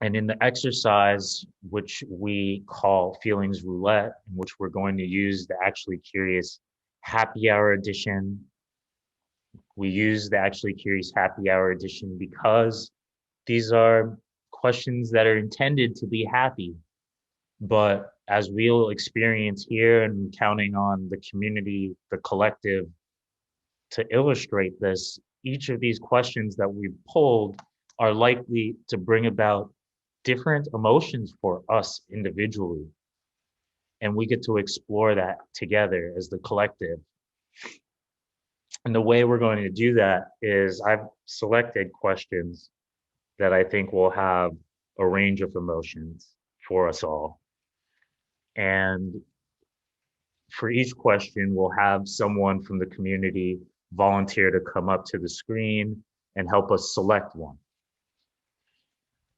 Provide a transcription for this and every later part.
And in the exercise, which we call Feelings Roulette, in which we're going to use the Actually Curious Happy Hour edition, we use the Actually Curious Happy Hour edition because these are questions that are intended to be happy. But as we'll experience here and counting on the community, the collective to illustrate this, each of these questions that we've pulled are likely to bring about different emotions for us individually. And we get to explore that together as the collective. And the way we're going to do that is I've selected questions that I think will have a range of emotions for us all. And for each question, we'll have someone from the community volunteer to come up to the screen and help us select one.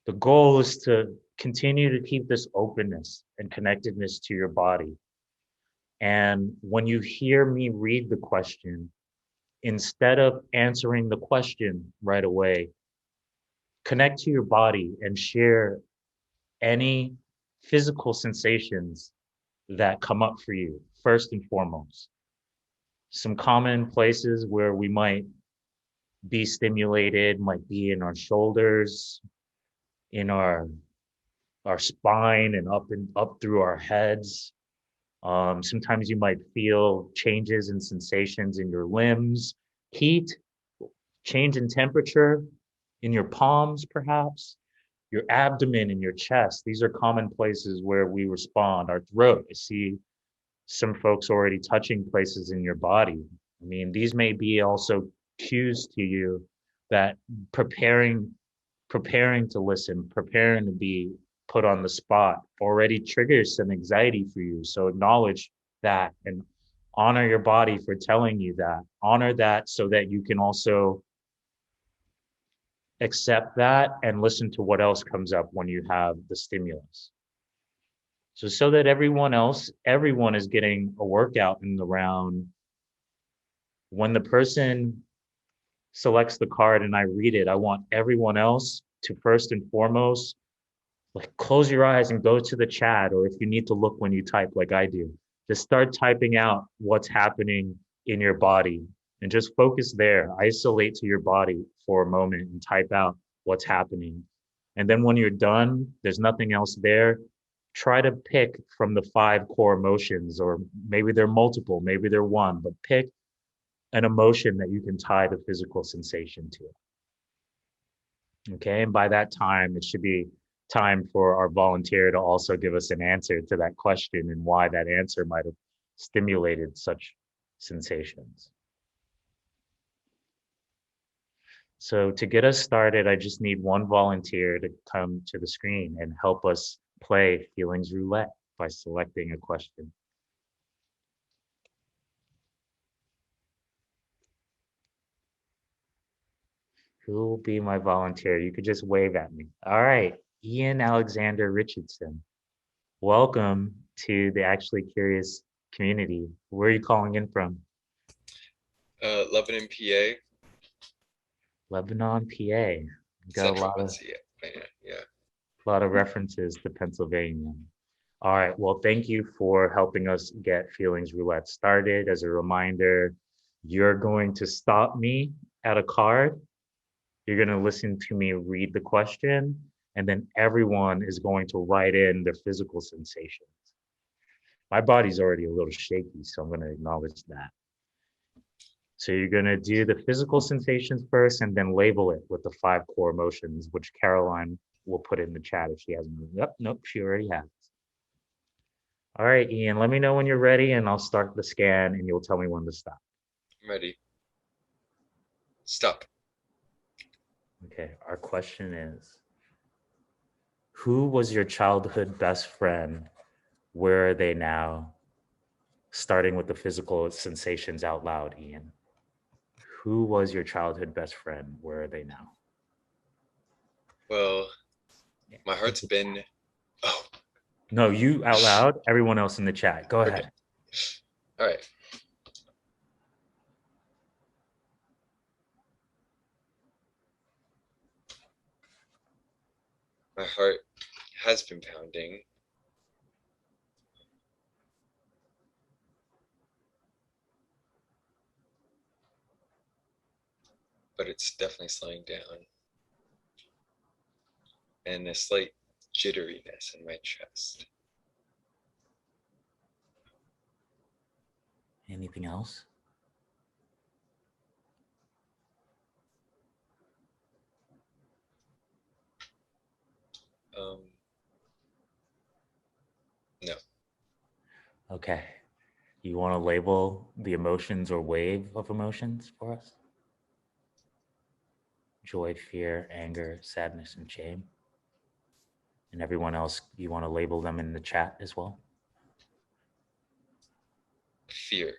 The goal is to continue to keep this openness and connectedness to your body. And when you hear me read the question, instead of answering the question right away, connect to your body and share any physical sensations that come up for you, first and foremost. Some common places where we might be stimulated might be in our shoulders, in our spine, and up through our heads. Sometimes you might feel changes in sensations in your limbs, heat, change in temperature in your palms, perhaps, your abdomen and your chest. These are common places where we respond. Our throat. I see some folks already touching places in your body. I mean, these may be also cues to you that preparing to listen, preparing to be put on the spot already triggers some anxiety for you. So acknowledge that and honor your body for telling you that. Honor that so that you can also accept that and listen to what else comes up when you have the stimulus. So that everyone is getting a workout in the round. When the person selects the card and I read it, I want everyone else to first and foremost, like close your eyes and go to the chat, or if you need to look when you type like I do, just start typing out what's happening in your body and just focus there. Isolate to your body for a moment and type out what's happening. And then when you're done, there's nothing else there. Try to pick from the 5 core emotions, or maybe they're multiple, maybe they're one, but pick an emotion that you can tie the physical sensation to. Okay, and by that time, it should be time for our volunteer to also give us an answer to that question and why that answer might have stimulated such sensations. So to get us started, I just need one volunteer to come to the screen and help us play Feelings Roulette by selecting a question. Who will be my volunteer? You could just wave at me. All right, Ian Alexander Richardson. Welcome to the Actually Curious community. Where are you calling in from? Lebanon, PA, Lebanon, PA. Got Central Pennsylvania. Yeah. a lot of references to Pennsylvania. All right. Well, thank you for helping us get Feelings Roulette started. As a reminder, you're going to stop me at a card. You're going to listen to me read the question, and then everyone is going to write in their physical sensations. My body's already a little shaky, so I'm going to acknowledge that. So you're going to do the physical sensations first and then label it with the 5 core emotions, which Caroline will put in the chat if she hasn't. Yep, nope, she already has. All right, Ian, let me know when you're ready and I'll start the scan and you'll tell me when to stop. I'm ready. Stop. Okay, our question is, who was your childhood best friend? Where are they now? Starting with the physical sensations out loud, Ian. Who was your childhood best friend? Where are they now? Well, Yeah, my in heart's the chat. been. Oh, No, you out loud, everyone else in the chat. Go okay. ahead. All right. My heart has been pounding, but it's definitely slowing down. And a slight jitteriness in my chest. Anything else? Um, no. Okay. You want to label the emotions or wave of emotions for us? Joy, fear, anger, sadness, and shame. And everyone else, you want to label them in the chat as well? Fear.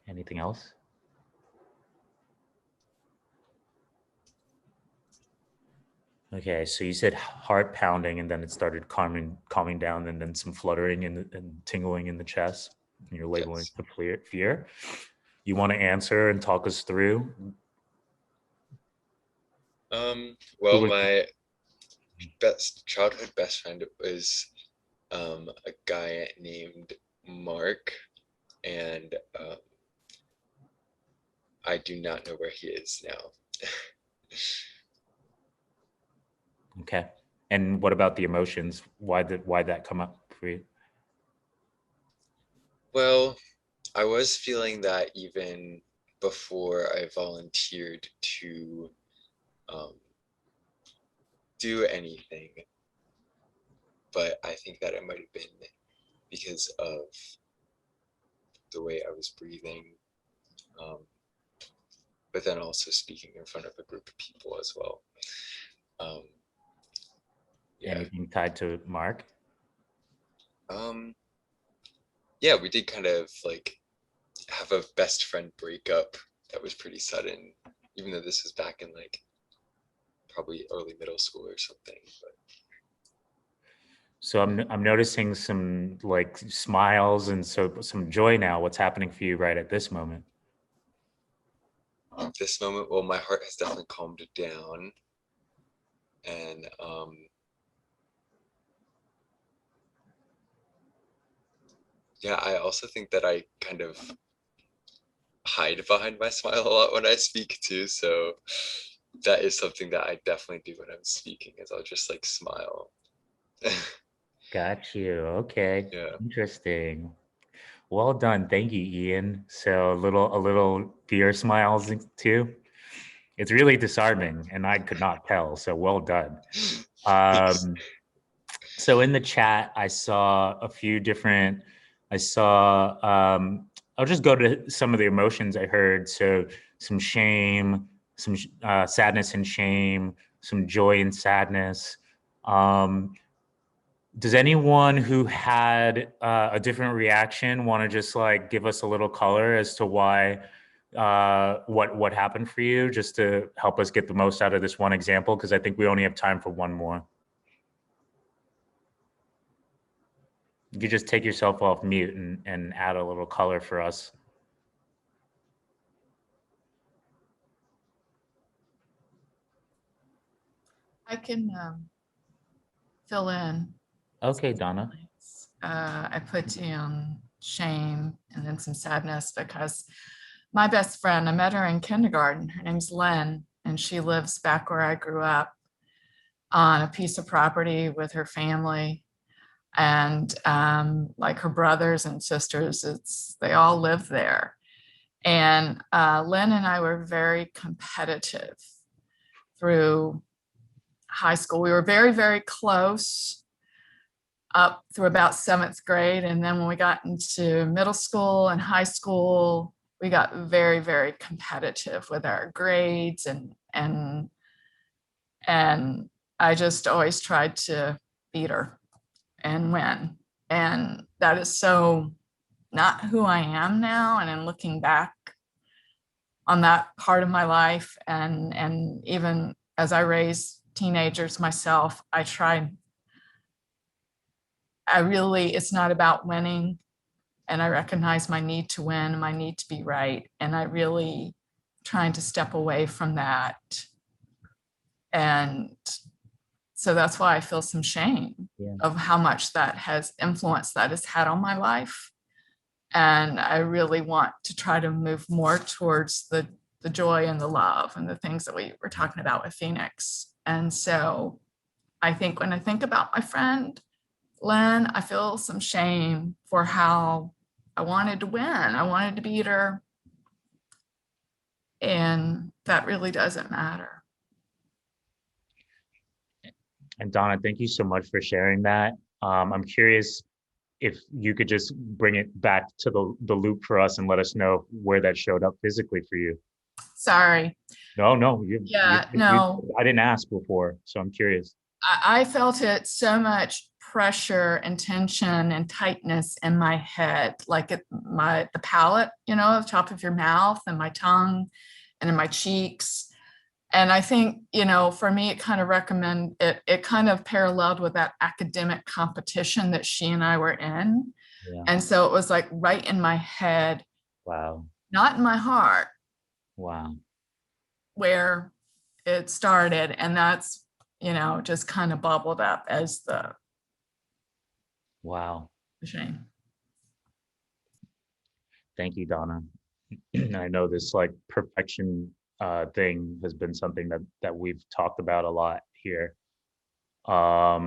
Anything else? Okay, so you said heart pounding, and then it started calming down, and then some fluttering and tingling in the chest. And you're labeling Yes. the fear. You want to answer and talk us through? Who Well, was? my childhood best friend was a guy named Mark, and I do not know where he is now. Okay, and what about the emotions? Why that come up for you? Well, I was feeling that even before I volunteered to um, do anything, but I think that it might have been because of the way I was breathing, um, but then also speaking in front of a group of people as well. Um, yeah. Anything tied to Mark? Um, yeah, we did kind of like have a best friend breakup that was pretty sudden, even though this was back in like probably early middle school or something. But So I'm noticing some like smiles and so some joy now. What's happening for you right at this moment? this moment, well, my heart has definitely calmed down, and yeah, I also think that I kind of hide behind my smile a lot when I speak too. So that is something that I definitely do when I'm speaking, is I'll just like smile. Got you. Okay. Yeah. Interesting. Well done. Thank you, Ian. So a little fear smiles too. It's really disarming, and I could not tell. So well done. Thanks. Um, so in the chat, I saw a few different. I saw. I'll just go to some of the emotions I heard. So some shame, some sadness and shame, some joy and sadness. Um, does anyone who had a different reaction want to just like give us a little color as to why what happened for you, just to help us get the most out of this one example? Because I think we only have time for one more. You could just take yourself off mute and add a little color for us. I can fill in. Okay, Donna. I put in shame and then some sadness because my best friend, I met her in kindergarten. Her name's Lynn, and she lives back where I grew up on a piece of property with her family. And like her brothers and sisters, they all live there. And Lynn and I were very competitive through high school. We were very, very close up through about seventh grade. And then when we got into middle school and high school, we got very, very competitive with our grades and I just always tried to beat her and win. And that is so not who I am now. And in looking back on that part of my life, and even as I raised teenagers myself, it's not about winning. And I recognize my need to win, my need to be right. And I really trying to step away from that And so that's why I feel some shame of how much that has influence that has had on my life. And I really want to try to move more towards the joy and the love and the things that we were talking about with Phoenix. And so I think when I think about my friend Lynn, I feel some shame for how I wanted to win. I wanted to beat her. And that really doesn't matter. And Donna, thank you so much for sharing that. I'm curious if you could just bring it back to the loop for us and let us know where that showed up physically for you. Sorry. No, No. I didn't ask before, so I'm curious. I felt it so much pressure and tension and tightness in my head, like the palate, the top of your mouth and my tongue and in my cheeks. And I think, for me, it kind of paralleled with that academic competition that she and I were in. Yeah. And so it was like right in my head. Wow. Not in my heart. Wow. Where it started. And that's, just kind of bubbled up as the shame. Thank you, Donna. I know this perfection thing has been something that we've talked about a lot here. That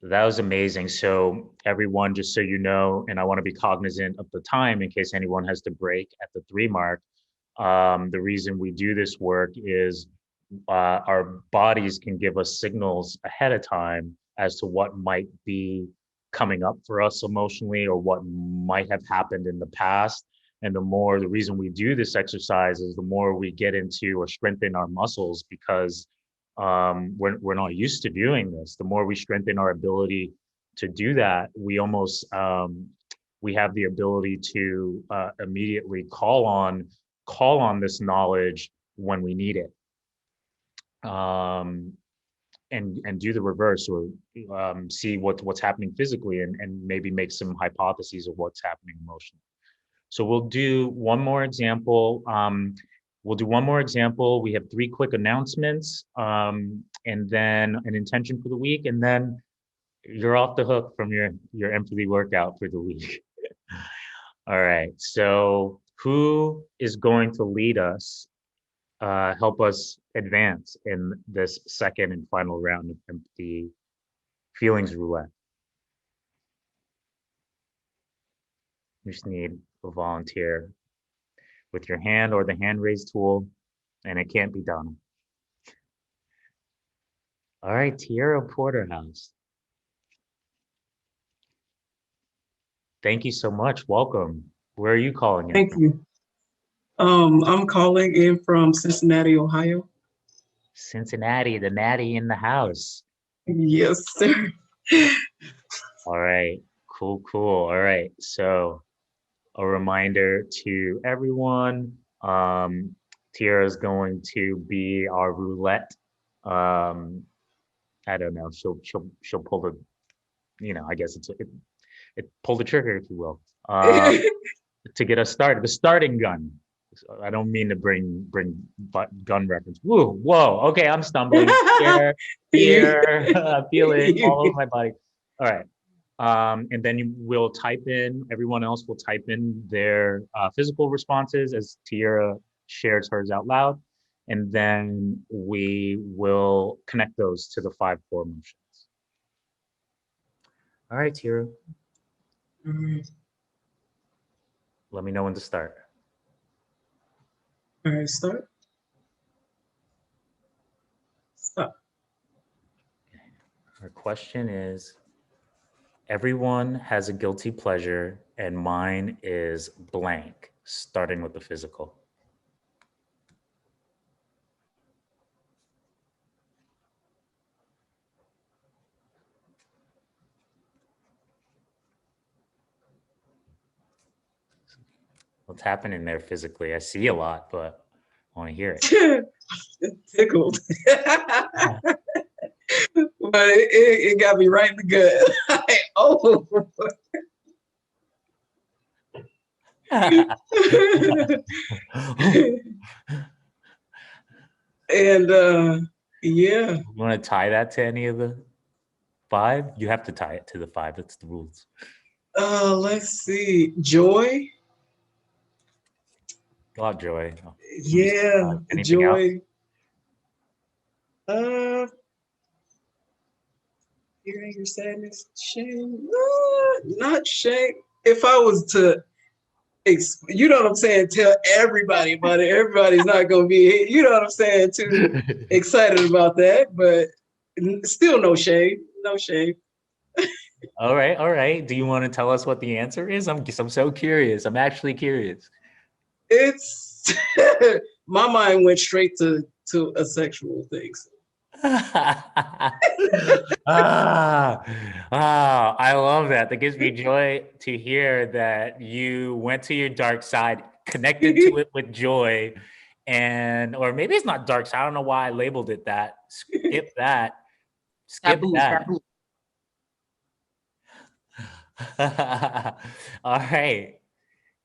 was amazing. So everyone, just so you know, and I want to be cognizant of the time in case anyone has to break at the 3 mark. The reason we do this work is our bodies can give us signals ahead of time as to what might be coming up for us emotionally or what might have happened in the past. And the reason we do this exercise is the more we get into or strengthen our muscles, because we're not used to doing this. The more we strengthen our ability to do that, we almost we have the ability to immediately call on this knowledge when we need it, and do the reverse, or see what's happening physically, and maybe make some hypotheses of what's happening emotionally. So we'll do one more example. We have 3 quick announcements, and then an intention for the week, and then you're off the hook from your empathy workout for the week. All right. So who is going to lead us, help us advance in this second and final round of empathy feelings roulette? You just need a volunteer with your hand or the hand raise tool, and it can't be done. All right, Tierra Porterhouse. Thank you so much. Welcome. Where are you calling in? Thank you. I'm calling in from Cincinnati, Ohio. Cincinnati, the natty in the house. Yes, sir. All right, cool. All right, so a reminder to everyone, Tierra is going to be our roulette. I don't know, she'll pull the, I guess it pull the trigger, if you will, to get us started. The starting gun. I don't mean to bring gun reference. Whoa. Okay, I'm stumbling. Here, I feel it all over my body. All right. And then everyone else will type in their physical responses as Tierra shares hers out loud. And then we will connect those to the 5 core emotions. All right, Tierra. Let me know when to start. All right, start. Stop. Our question is, everyone has a guilty pleasure and mine is blank, starting with the physical. What's happening there physically? I see a lot, but I want to hear it. Tickled. But it got me right in the gut. Oh. And yeah, You want to tie that to any of the 5? You have to tie it to the 5. That's the rules. let's see. Joy. God, Joy. Yeah, Anything else? joy. Uh, fear, anger, sadness, shame. Not shame. If I was to, you know what I'm saying, tell everybody about it, everybody's not gonna be, you know what I'm saying, too excited about that. But still, no shame. No shame. All right, all right. Do you want to tell us what the answer is? I'm so curious. I'm actually curious. It's my mind went straight to a sexual thing. So. I love that. That gives me joy to hear that you went to your dark side, connected to it with joy, and or maybe it's not dark side. I don't know why I labeled it that. Skip that. Skip Taboo, that. taboo. All right.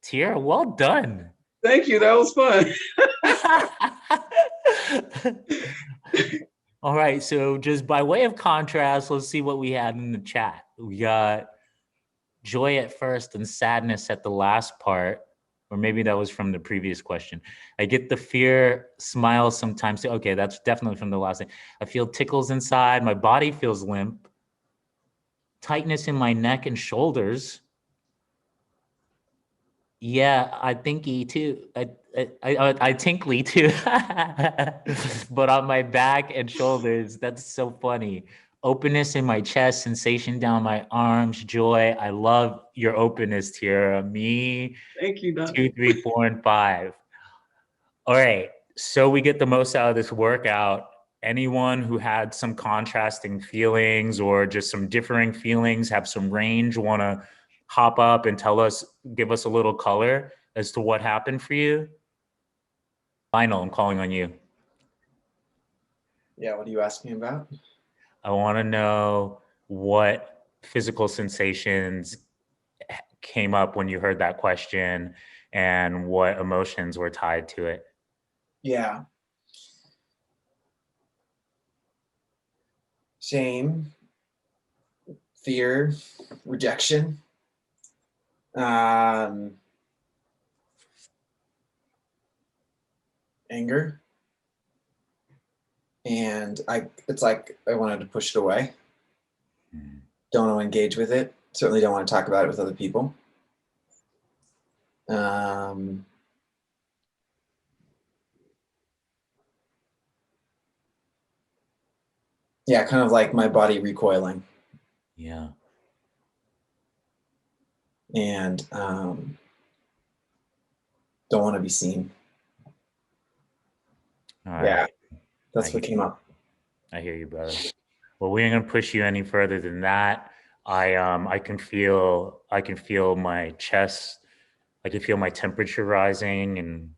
Tiara, well done. Thank you. That was fun. All right, so just by way of contrast, let's see what we had in the chat. We got joy at first and sadness at the last part, or maybe that was from the previous question. I get the fear smile sometimes. Okay, that's definitely from the last thing. I feel tickles inside. My body feels limp. Tightness in my neck and shoulders. Yeah, I thinky too. I tinkly too. But on my back and shoulders, that's so funny. Openness in my chest, sensation down my arms, joy. I love your openness, Tara. Me, Thank you, Doc. 2, 3, 4, and 5. All right. So we get the most out of this workout. Anyone who had some contrasting feelings or just some differing feelings, have some range, want to hop up and tell us, give us a little color as to what happened for you? Lionel, I'm calling on you. Yeah, what are you asking about? I want to know what physical sensations came up when you heard that question and what emotions were tied to it. Yeah. Shame, fear, rejection, anger, and it's like I wanted to push it away. Don't want to engage with it. Certainly don't want to talk about it with other people. Yeah, kind of like my body recoiling. Yeah. And don't want to be seen. All Yeah, right. that's what came up. I hear you, brother. Well, we ain't gonna push you any further than that. I can feel my chest. I can feel my temperature rising, and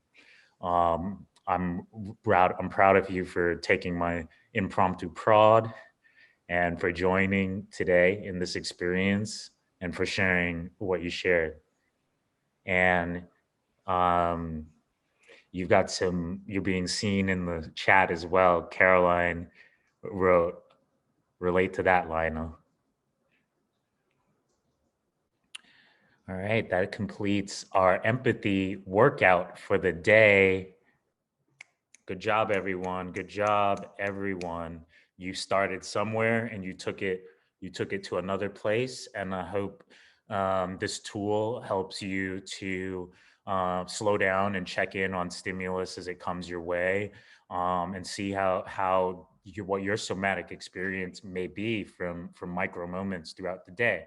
I'm proud of you for taking my impromptu prod and for joining today in this experience and for sharing what you shared. And you're being seen in the chat as well. Caroline wrote, relate to that, Lionel. All right, that completes our empathy workout for the day. Good job, everyone. Good job, everyone. You started somewhere and you took it to another place. And I hope this tool helps you to slow down and check in on stimulus as it comes your way, and see what your somatic experience may be from micro moments throughout the day.